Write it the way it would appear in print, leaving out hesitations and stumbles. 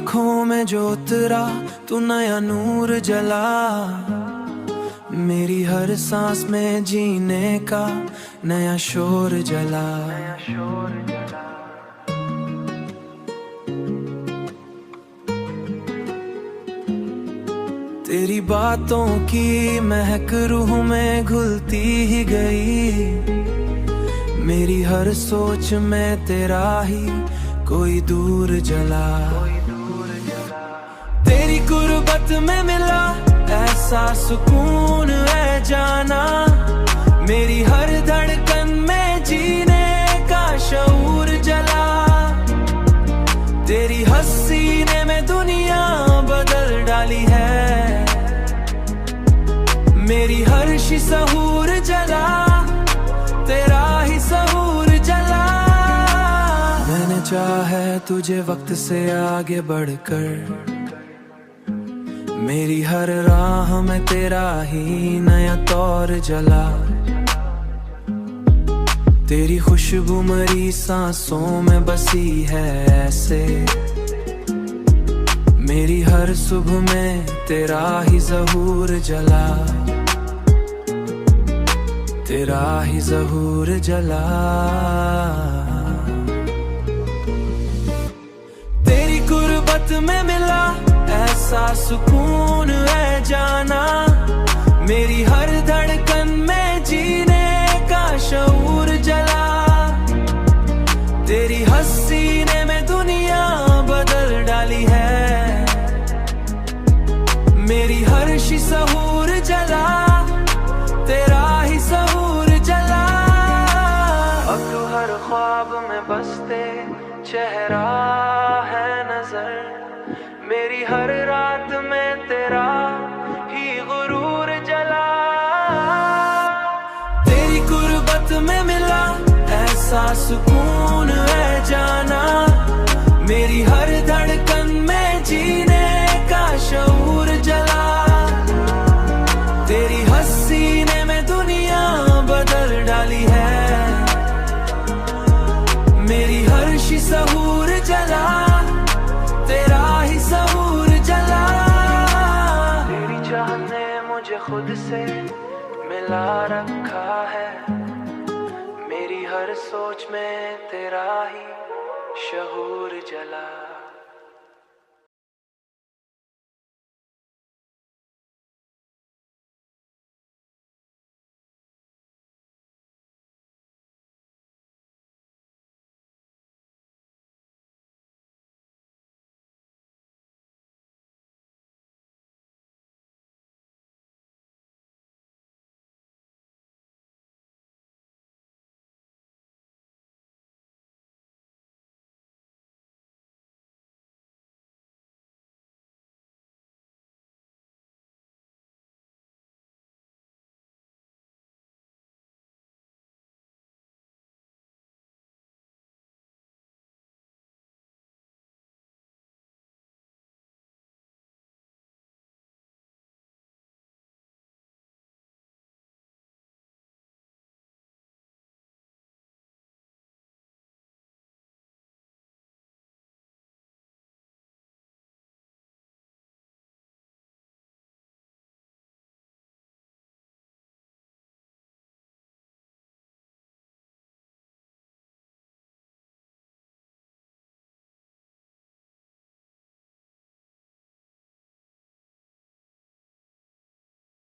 आँखों में जो उतरा तू नया नूर जला, मेरी हर सांस में जीने का नया शोर जला। तेरी बातों की महक रूह में घुलती ही गई, मेरी हर सोच में तेरा ही कोई दूर जला। तेरी गुर्बत में मिला ऐसा सुकून है जाना, मेरी हर धड़कन में जीने का शऊर जला। तेरी हंसी ने में दुनिया बदल डाली है, मेरी हर शऊर जला, तेरा ही शऊर जला। मैंने चाहे तुझे वक्त से आगे बढ़कर, मेरी हर राह में तेरा ही नया तौर जला। तेरी खुशबू मरी सांसों में बसी है ऐसे, मेरी हर सुबह में तेरा ही ज़हूर जला, तेरा ही ज़हूर जला। तेरी गुर्बत में मिला ऐसा सुकून है जाना, मेरी हर धड़कन में जीने का शऊर जला। तेरी हंसी ने में दुनिया बदल डाली है, मेरी हर शऊर जला, तेरा ही शऊर जला। अब तो हर ख्वाब में बसते चेहरा है नजर, मेरी हर रात में तेरा ही गुरूर जला। तेरी गुर्बत में मिला ऐसा सुकून है जाना, मेरी हर धड़कन में जीने का शऊर जला। तेरी हंसी ने में दुनिया बदल डाली है, मेरी हर शऊर जला, तेरा ही शऊर जला। तेरी चाहत ने मुझे खुद से मिला रखा है, मेरी हर सोच में तेरा ही शऊर जला।